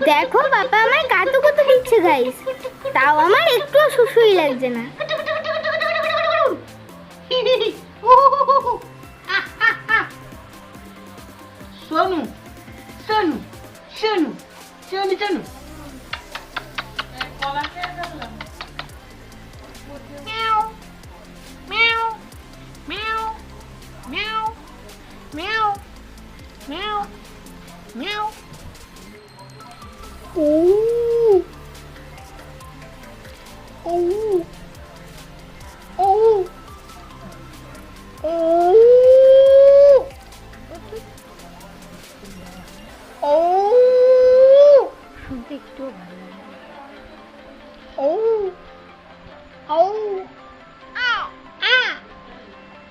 দেখো বাবা আমায় কাতু কুতু দিচ্ছে গাইস, তাও আমার একটুও সুসুই লাগছে না। সোনু সোনু সোনু সোনু সোনু মিয়াও মিয়াও মিয়াও মিয়াও মিয়াও মিয়াও মিয়াও ও ও ও ও ও শুনতে একটু ভালো লাগে। ও ও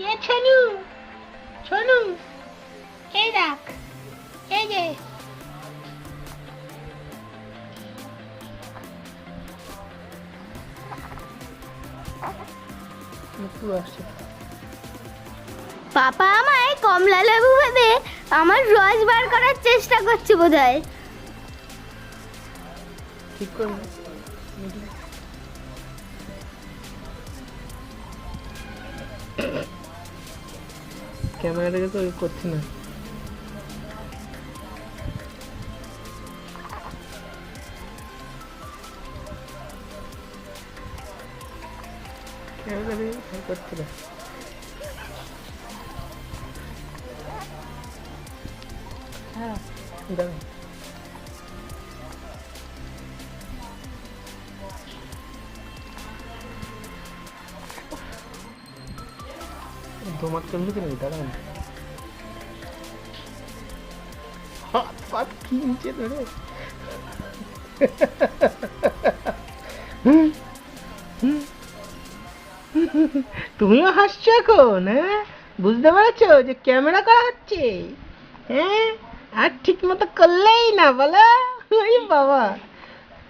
এ ছনু ছনু এই দেখ এই যে পাপা আমায় কমলা লেবু ভেবে আমার রস বার করার চেষ্টা করছে বোধহয়। ঠিক করে ক্যামেরা থেকে তো করছি না। ক্যামেরা থেকে করছি না। হ্যাঁ দাঁড়া তোমার চলছে কিনা দাঁড়ান হাত পাত কিনছে ধরে তুমিও হাসছো এখন, হ্যাঁ বুঝতে পারছো যে ক্যামেরা করা হচ্ছে, হ্যাঁ আর ঠিক মতো করলেই না বলো। ওই বাবা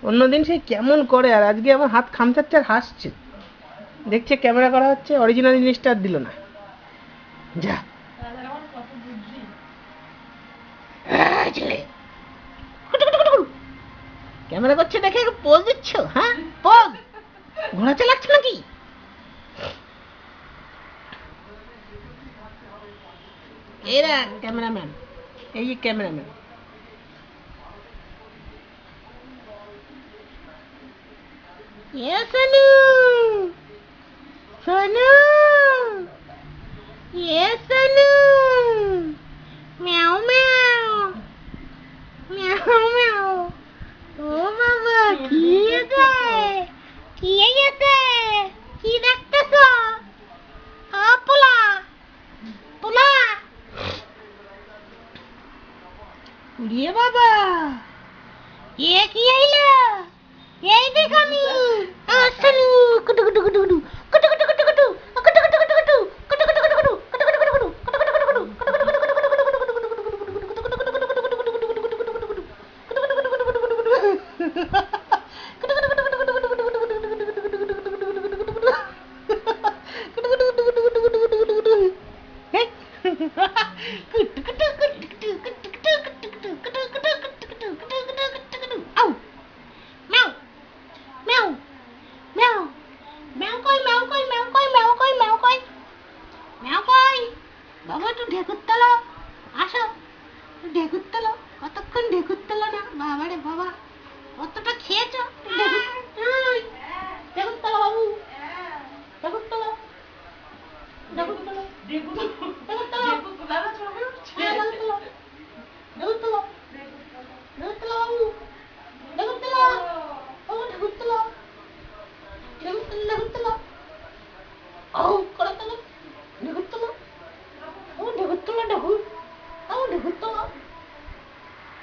অন্যদিন সে কেমন করে, আর আজকে আমার হাত খামচাচ্ছে আর হাসছে, দেখছে ক্যামেরা করা হচ্ছে, অরিজিনাল জিনিসটা আর দিল না। যা ক্যামেরা করছে দেখে পোজ দিচ্ছ, হ্যাঁ পোজ ঘোড়া চালাচ্ছ নাকি? এরা ক্যামেরাম্যান, এই যে ক্যামেরাম্যান। এ সোনু সোনু এ সোনু মিয়াও মিয়াও মিয়াও মিয়াও। ও বাবা কি এটা, কি এটা, কি দেখতেছ? পোলা পোলা উড়িয়ে বাবা এ কি আইলো, এই দেখ আমি আসলু কুটু কুটু কুটু কুটু কুটু কুটু কুটু কুটু কুটু কুটু কুটু কুটু কুটু কুটু কুটু কুটু কুটু কুটু কুটু বাবা একটু ঢেকুর তোলো, আসো ঢেকুর তোলো, কতক্ষণ ঢেকুর তোলো না, বাবা রে বাবা কতটা খেয়েছো, ঢেকুর তোলো বাবু, ঢেকুর তোলো ঢেকুর তোলো ঢেকুর তোলো ঢেকুর তোলো ঢেকুর তোলো ঢেকুর তোলো বাবু, ঢেকুর তোলো বাবু, ঢেকুর তোলো ঢেকুর তোলো ঢেকুর তোলো ও করে তোলো ঢেকুর তোলো ও ঢেকুর তোলো ঢেকুর ও ঢেকুর তোলো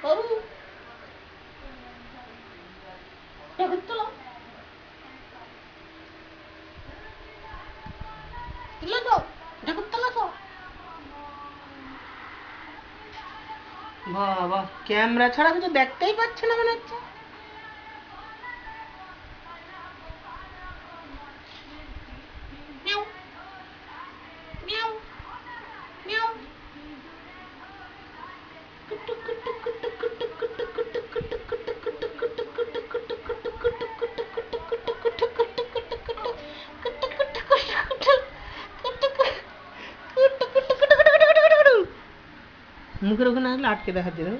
বাবু, ঢেকুর তোলো তুলে তো ঢেকুর তোলো তো। বাবা ক্যামেরা ছাড়া কিছু দেখতেই পাচ্ছে না মনে হচ্ছে। মুখের ওখানে আসলে আটকে দেখাচ্ছে দেখো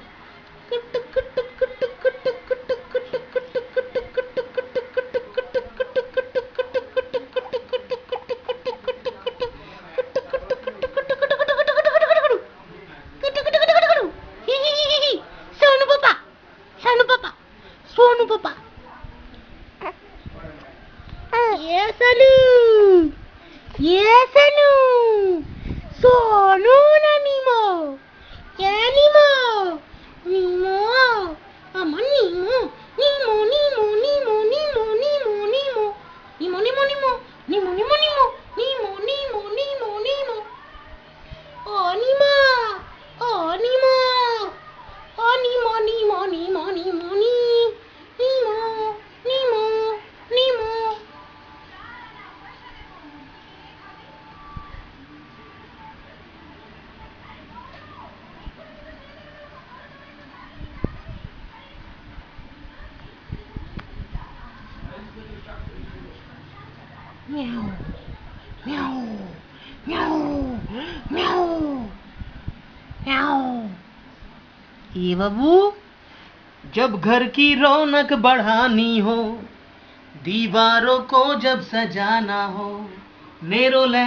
सोनू पापा सोनू पापा सोनू पापा ये सोनू सोनू ना नीमो ये नीमो नीमो अमन नीमो नीमो नीमो नीमो नीमो नीमो नीमो नीमो नीमो नीमो नीमो नीमो नीमो नीमो नीमो नीमो नीमो ओ नीमो ओ नीमो ओ नीमो नीमो नीमो नीमो नीमो नीमो नीमो Meow, meow, meow, meow, meow. ये बाबू जब घर की रौनक बढ़ानी हो दीवारों को जब सजाना हो नेरोले